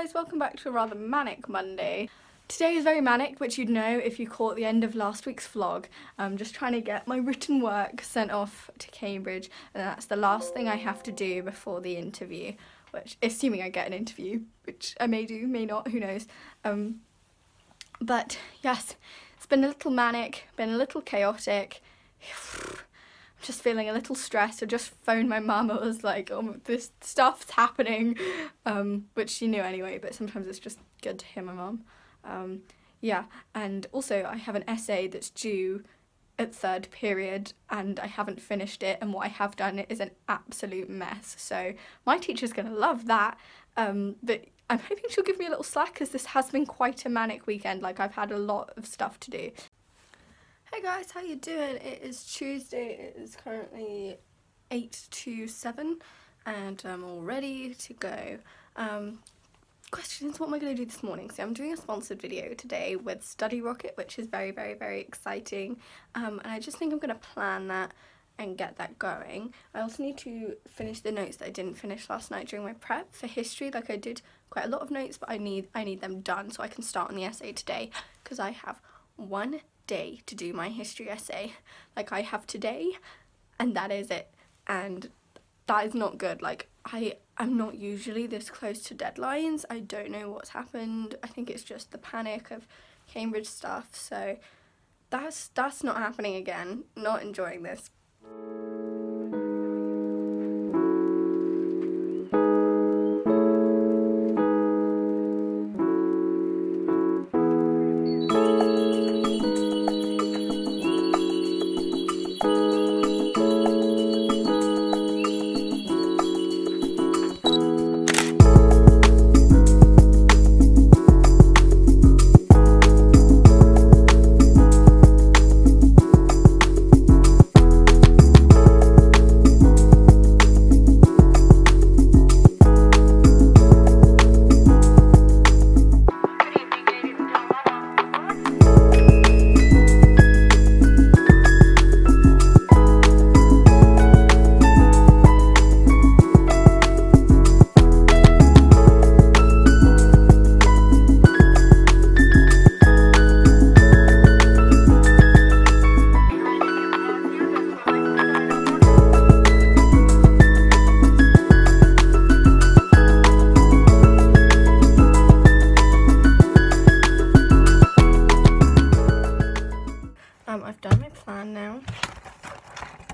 guys, welcome back to a rather manic Monday. Today is very manic, which you'd know if you caught the end of last week's vlog. I'm just trying to get my written work sent off to Cambridge, and that's the last thing I have to do before the interview, which, assuming I get an interview, which I may do, may not, who knows. But yes, it's been a little manic, been a little chaotic. I'm just feeling a little stressed. I just phoned my mum. I was like, oh, this stuff's happening, which she knew anyway, but sometimes it's just good to hear my mum. Yeah, and also I have an essay that's due at third period and I haven't finished it, and what I have done is an absolute mess, so my teacher's gonna love that, but I'm hoping she'll give me a little slack because this has been quite a manic weekend. Like, I've had a lot of stuff to do. Hey guys, how you doing? It is Tuesday, it is currently 8 to 7 and I'm all ready to go. Questions, what am I going to do this morning? So I'm doing a sponsored video today with Study Rocket, which is very, very, very exciting, and I just think I'm going to plan that and get that going. I also need to finish the notes that I didn't finish last night during my prep for history. Like, I did quite a lot of notes, but I need them done so I can start on the essay today, because I have one day to do my history essay. Like, I have today and that is it, and that is not good. Like, I'm not usually this close to deadlines. I don't know what's happened. I think it's just the panic of Cambridge stuff, so that's not happening again. Not enjoying this. I've done my plan now.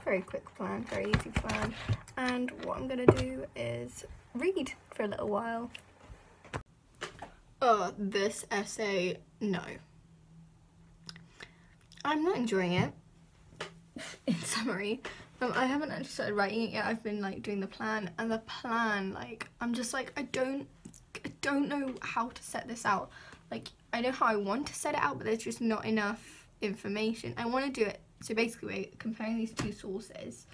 Very quick plan, very easy plan. And what I'm gonna do is read for a little while. Oh, this essay, no. I'm not enjoying it. In summary, I haven't actually started writing it yet. I've been like doing the plan, and the plan, like, I'm just like, I don't know how to set this out. Like, I know how I want to set it out, but there's just not enough information. I want to do it, so basically we're comparing these two sources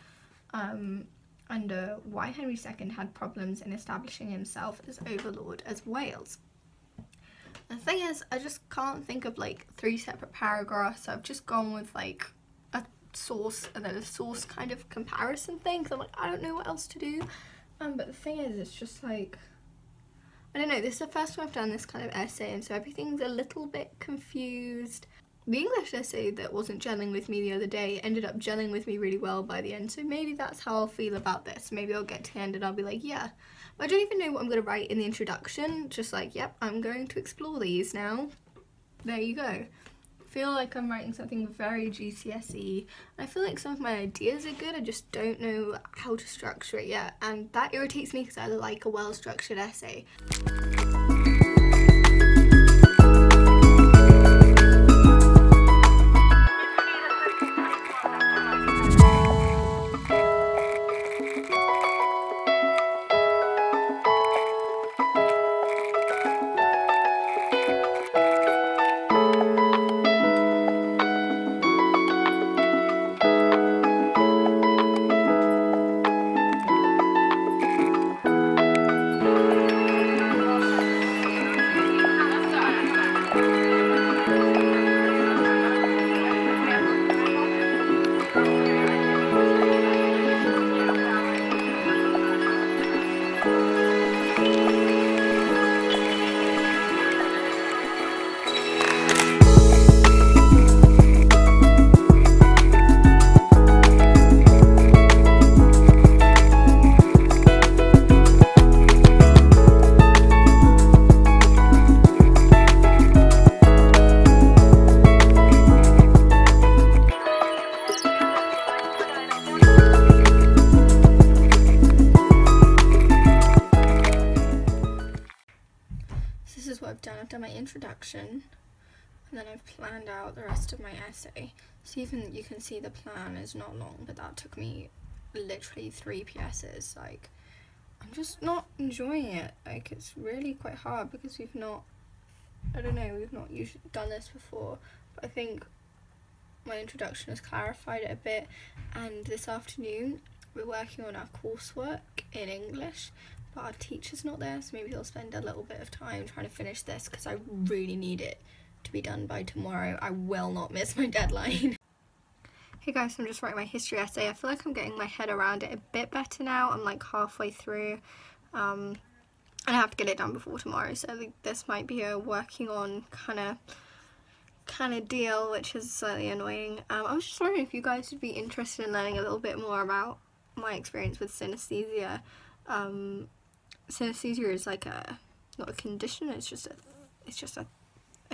under why Henry II had problems in establishing himself as overlord as Wales. The thing is, I just can't think of like 3 separate paragraphs, so I've just gone with like a source and then a source kind of comparison thing, because I'm like, I don't know what else to do. But the thing is, it's just like, I don't know, this is the first time I've done this kind of essay, and so everything's a little bit confused. The English essay that wasn't gelling with me the other day ended up gelling with me really well by the end, so maybe that's how I'll feel about this. Maybe I'll get to the end and I'll be like, yeah. But I don't even know what I'm going to write in the introduction, just like, yep, I'm going to explore these now. There you go. I feel like I'm writing something very GCSE. I feel like some of my ideas are good, I just don't know how to structure it yet, and that irritates me because I like a well-structured essay. So this is what I've done. I've done my introduction, and then I've planned out the rest of my essay. So even you can see the plan is not long, but that took me literally 3 PSs. Like, I'm just not enjoying it. Like, it's really quite hard because we've not usually done this before. But I think my introduction has clarified it a bit, and this afternoon we're working on our coursework in English, but our teacher's not there, so maybe he'll spend a little bit of time trying to finish this because I really need it to be done by tomorrow. I will not miss my deadline. Hey guys, so I'm just writing my history essay. I feel like I'm getting my head around it a bit better now. I'm like halfway through, and I have to get it done before tomorrow, so this might be a working on kind of deal, which is slightly annoying. I was just wondering if you guys would be interested in learning a little bit more about my experience with synesthesia. Synesthesia is like not a condition, it's just a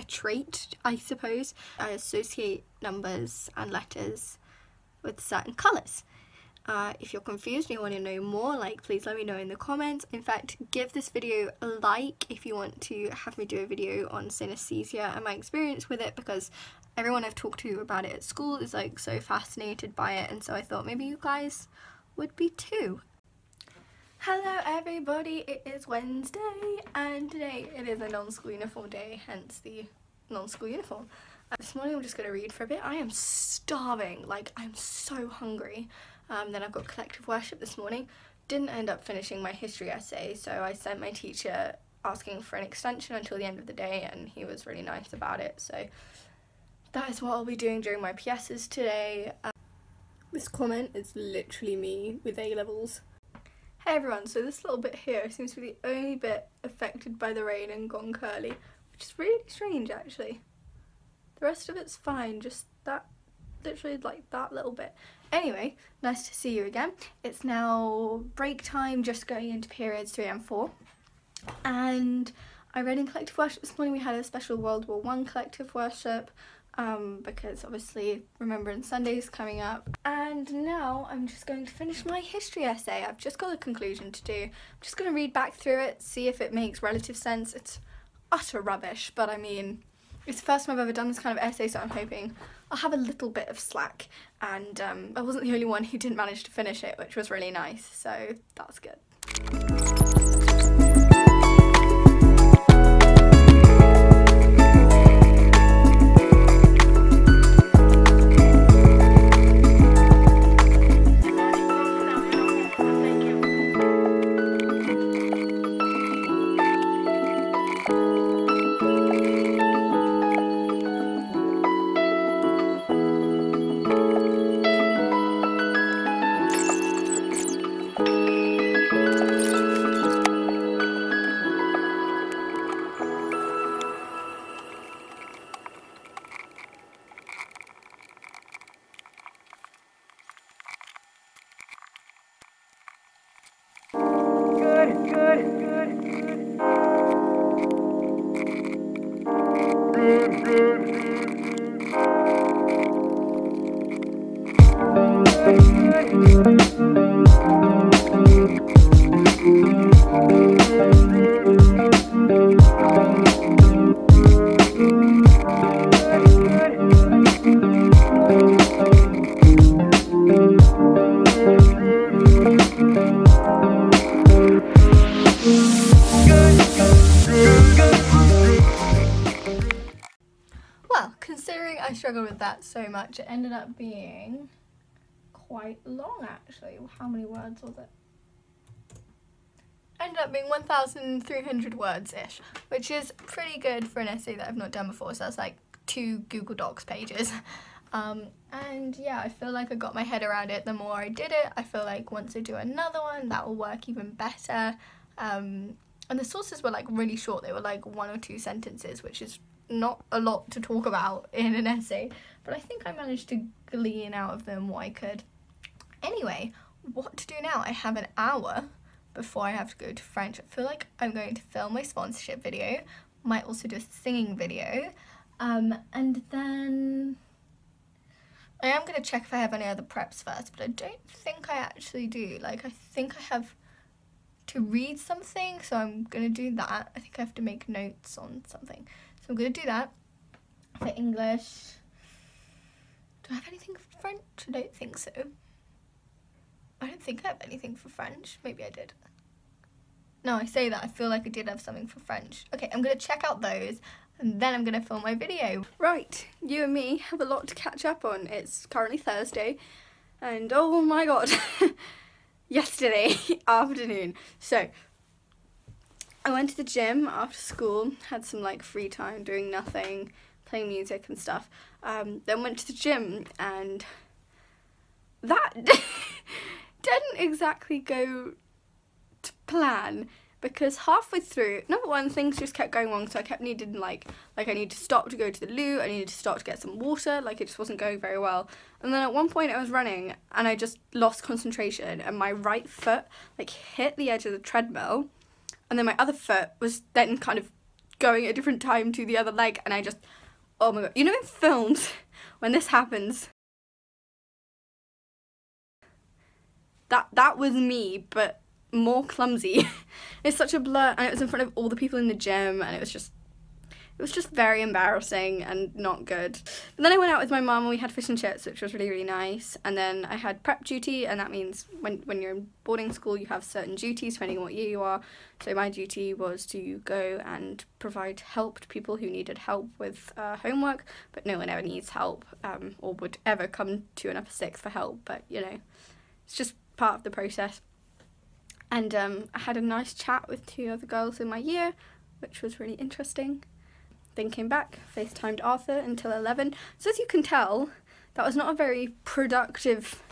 trait, I suppose. I associate numbers and letters with certain colours. If you're confused and you want to know more, like, please let me know in the comments. In fact, give this video a like if you want to have me do a video on synesthesia and my experience with it, because everyone I've talked to about it at school is like so fascinated by it, and so I thought maybe you guys would be too. Hello everybody, it is Wednesday and today it is a non-school uniform day, hence the non-school uniform. This morning I'm just going to read for a bit. I am starving, like I'm so hungry. Then I've got collective worship this morning. Didn't end up finishing my history essay, so I sent my teacher asking for an extension until the end of the day, and he was really nice about it. So that is what I'll be doing during my PSs today. This comment is literally me with A-levels. Hey everyone, so this little bit here seems to be the only bit affected by the rain and gone curly, which is really strange actually. The rest of it's fine, just that, literally like that little bit. Anyway, nice to see you again. It's now break time, just going into periods 3 and 4. And I read in collective worship this morning. We had a special World War I collective worship, because obviously Remembrance Sunday is coming up. And now I'm just going to finish my history essay. I've just got a conclusion to do. I'm just going to read back through it, see if it makes relative sense. It's utter rubbish, but I mean, it's the first time I've ever done this kind of essay, so I'm hoping I'll have a little bit of slack. And I wasn't the only one who didn't manage to finish it, which was really nice, so that's good. Well, considering I struggled with that so much, it ended up being quite long actually. How many words was it? Ended up being 1,300 words-ish, which is pretty good for an essay that I've not done before, so that's like 2 Google Docs pages. And yeah, I feel like I got my head around it the more I did it. I feel like once I do another one, that will work even better. And the sources were like really short. They were like 1 or 2 sentences, which is not a lot to talk about in an essay, but I think I managed to glean out of them what I could. Anyway, what to do now? I have an hour before I have to go to French. I feel like I'm going to film my sponsorship video, might also do a singing video, and then I am going to check if I have any other preps first, but I don't think I actually do. Like, I think I have to read something, so I'm gonna do that. I think I have to make notes on something, so I'm gonna do that. For English, do I have anything for French? I don't think so. I don't think I have anything for French. Maybe I did. No, I say that, I feel like I did have something for French. Okay, I'm gonna check out those and then I'm gonna film my video. Right, you and me have a lot to catch up on. It's currently Thursday and oh my god, yesterday afternoon. So, I went to the gym after school, had some like free time doing nothing, playing music and stuff. Then went to the gym and that didn't exactly go to plan, because halfway through, number one, things just kept going wrong, so I kept needing like I need to stop to go to the loo, I needed to stop to get some water, like it just wasn't going very well. And then at one point I was running and I just lost concentration and my right foot like hit the edge of the treadmill, and then my other foot was then kind of going at a different time to the other leg, and I just, oh my god, you know in films when this happens, that was me, but more clumsy. It's such a blur, and it was in front of all the people in the gym, and it was just very embarrassing and not good. But then I went out with my mum and we had fish and chips, which was really, really nice. And then I had prep duty, and that means when you're in boarding school you have certain duties depending on what year you are. So my duty was to go and provide help to people who needed help with homework, but no one ever needs help or would ever come to an upper sixth for help, but you know, it's just part of the process. And I had a nice chat with two other girls in my year, which was really interesting. Then came back, FaceTimed Arthur until 11. So as you can tell, that was not a very productive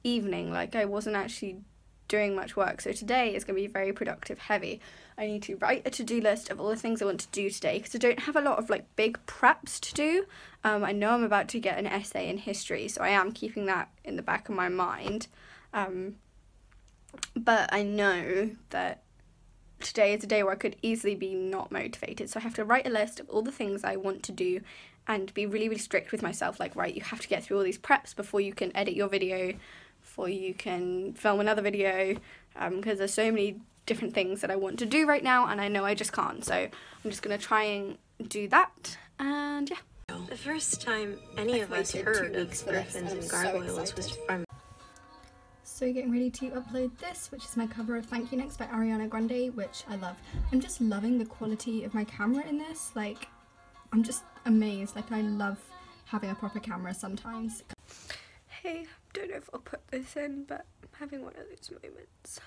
evening. Like, I wasn't actually doing much work. So today is going to be very productive heavy. I need to write a to-do list of all the things I want to do today, because I don't have a lot of like big preps to do. I know I'm about to get an essay in history, so I am keeping that in the back of my mind. But I know that today is a day where I could easily be not motivated, so I have to write a list of all the things I want to do and be really, really strict with myself, like, right, you have to get through all these preps before you can edit your video, before you can film another video, because there's so many different things that I want to do right now and I know I just can't, so I'm just going to try and do that, and yeah. The first time any of us heard of griffins and gargoyles was from... So getting ready to upload this, which is my cover of Thank You Next by Ariana Grande, which I love. I'm just loving the quality of my camera in this, like, I'm just amazed, like I love having a proper camera sometimes. Hey, don't know if I'll put this in, but I'm having one of those moments.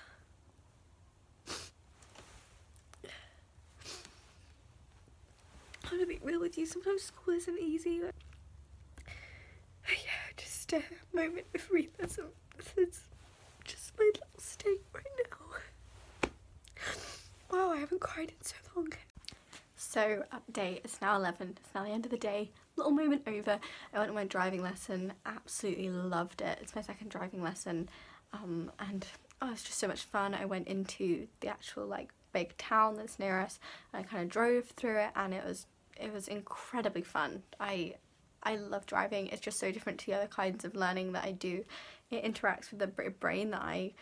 I'm gonna be real with you, sometimes school isn't easy, but yeah, just a moment of realism. This is just my little state right now. Wow, I haven't cried in so long. So, update, it's now 11, it's now the end of the day, little moment over. I went on my driving lesson, absolutely loved it. It's my second driving lesson, and oh, it's just so much fun. I went into the actual like big town that's near us, and I kind of drove through it, and it was incredibly fun. I love driving. It's just so different to the other kinds of learning that I do. It interacts with the bit of brain that I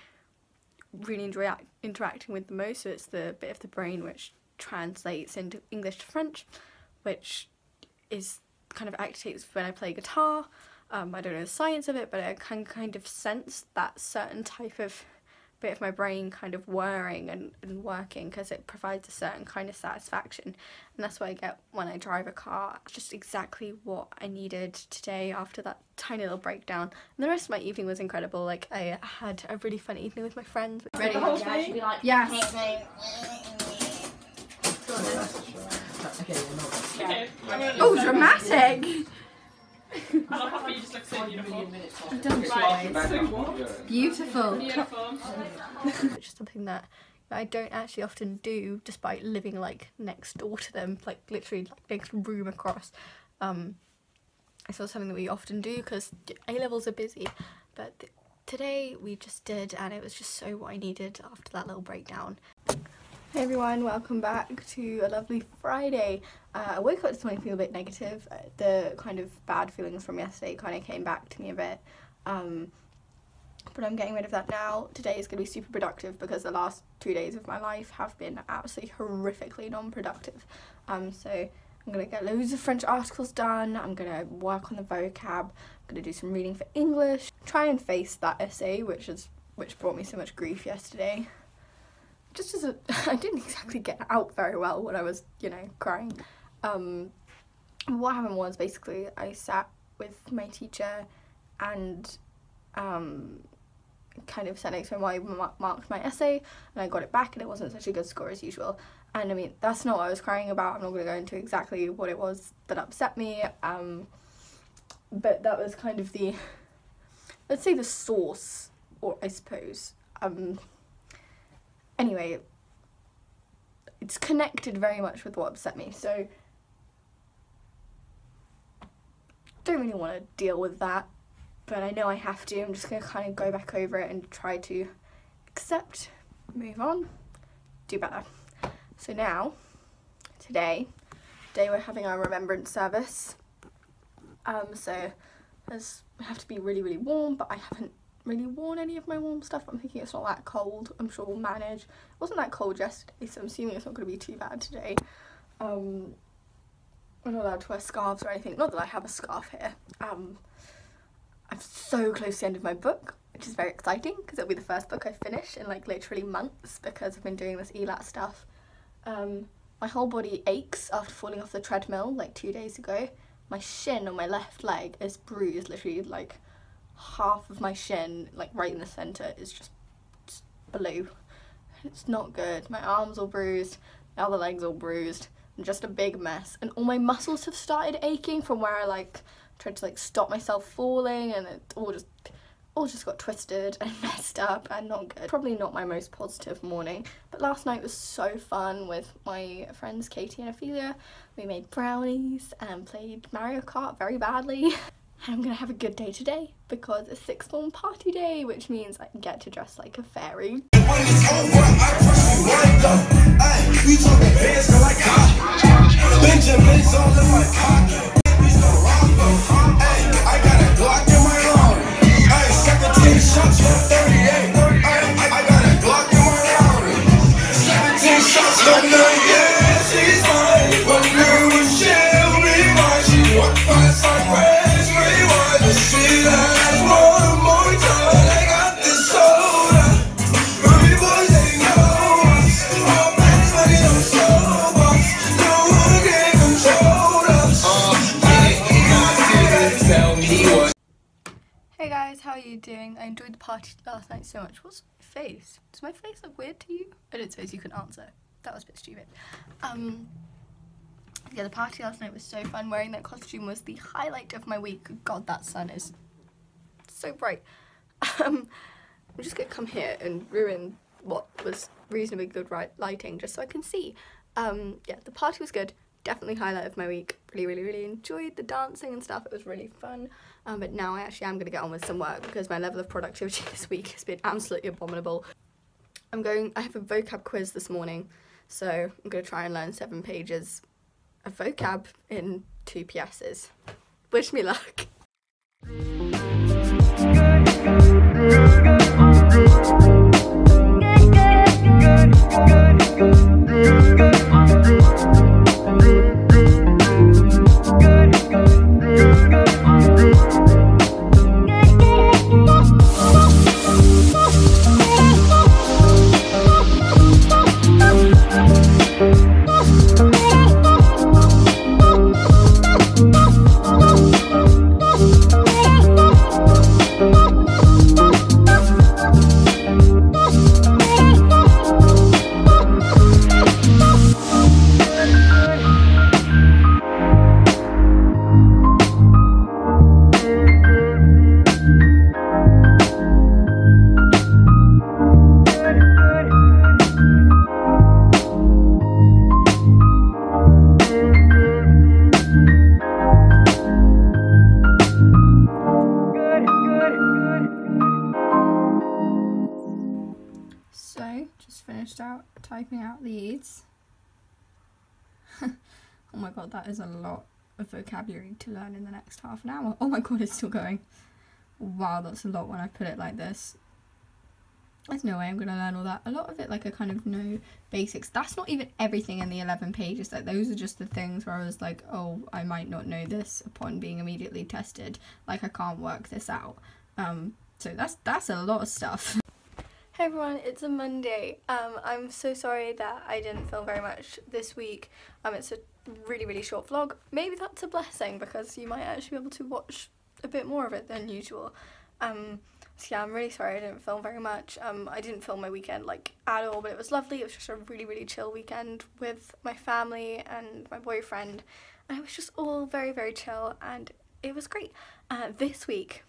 really enjoy interacting with the most, so it's the bit of the brain which translates into English to French, which is kind of activates when I play guitar. I don't know the science of it, but I can kind of sense that certain type of bit of my brain kind of whirring and working, because it provides a certain kind of satisfaction, and that's what I get when I drive a car. Just exactly what I needed today after that tiny little breakdown, and the rest of my evening was incredible. Like, I had a really fun evening with my friends. Ready? Yes. Okay. Oh, dramatic! I love how you just look so beautiful. Beautiful. Beautiful. Which is something that I don't actually often do, despite living like next door to them, like literally like next room across. It's not something that we often do because A-levels are busy, but today we just did, and it was just so what I needed after that little breakdown. Hey everyone, welcome back to a lovely Friday. I woke up this morning feeling a bit negative. The kind of bad feelings from yesterday kind of came back to me a bit. but I'm getting rid of that now. Today is going to be super productive because the last 2 days of my life have been absolutely horrifically non-productive. So I'm going to get loads of French articles done, I'm going to work on the vocab, I'm going to do some reading for English, try and face that essay which brought me so much grief yesterday. Just as I didn't exactly get out very well when I was, you know, crying. What happened was, basically I sat with my teacher and kind of sat next to him while I marked my essay, and I got it back and it wasn't such a good score as usual. And I mean, that's not what I was crying about. I'm not going to go into exactly what it was that upset me, but that was kind of the, let's say, the source, or I suppose. Anyway, it's connected very much with what upset me, so don't really want to deal with that, but I know I have to. I'm just going to kind of go back over it and try to accept, move on, do better. So now, today we're having our remembrance service, so I have to be really, really warm, but I haven't really worn any of my warm stuff. I'm thinking it's not that cold. I'm sure we'll manage. It wasn't that cold yesterday, so I'm assuming it's not going to be too bad today. I'm not allowed to wear scarves or anything. Not that I have a scarf here. I'm so close to the end of my book, which is very exciting because it'll be the first book I finish in like literally months because I've been doing this ELAT stuff. My whole body aches after falling off the treadmill like 2 days ago. My shin on my left leg is bruised, literally like half of my shin, like right in the centre, is just blue. It's not good. My arm's all bruised, the other leg's all bruised, and just a big mess. And all my muscles have started aching from where I like tried to like stop myself falling, and it all just got twisted and messed up and not good. Probably not my most positive morning, but last night was so fun with my friends Katie and Ophelia. We made brownies and played Mario Kart very badly. And I'm gonna have a good day today because it's sixth form party day, which means I can get to dress like a fairy. Hey guys, how are you doing? I enjoyed the party last night so much. What's my face? Does my face look weird to you? I don't suppose you can answer. That was a bit stupid. Yeah, the party last night was so fun. Wearing that costume was the highlight of my week. God, that sun is so bright. I'm just gonna come here and ruin what was reasonably good lighting just so I can see. Yeah, the party was good. Definitely highlight of my week. Really enjoyed the dancing and stuff. It was really fun. But now I actually am going to get on with some work because my level of productivity this week has been absolutely abominable. I have a vocab quiz this morning, so I'm going to try and learn 7 pages of vocab in 2 PSs. Wish me luck. Typing out these. Oh my god, that is a lot of vocabulary to learn in the next half an hour. Oh my god, it's still going. wow, that's a lot when I put it like this. There's no way I'm going to learn all that. A lot of it, like, I kind of know basics. That's not even everything in the 11 pages. Like, those are just the things where I was like, oh, I might not know this upon being immediately tested. Like, I can't work this out. So that's a lot of stuff. Hey everyone, it's a Monday. I'm so sorry that I didn't film very much this week. It's a really short vlog. Maybe that's a blessing because you might actually be able to watch a bit more of it than usual. So yeah, I'm really sorry I didn't film very much. I didn't film my weekend like at all, but it was lovely. It was just a really chill weekend with my family and my boyfriend, and it was just all very chill, and it was great. This week,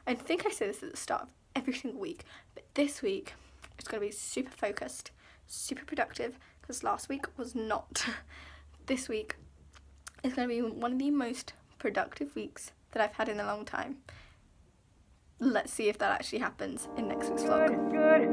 I think I say this at the start of every single week, but this week it's going to be super focused, super productive, because last week was not. This week is going to be one of the most productive weeks that I've had in a long time. Let's see if that actually happens in next week's vlog. Good.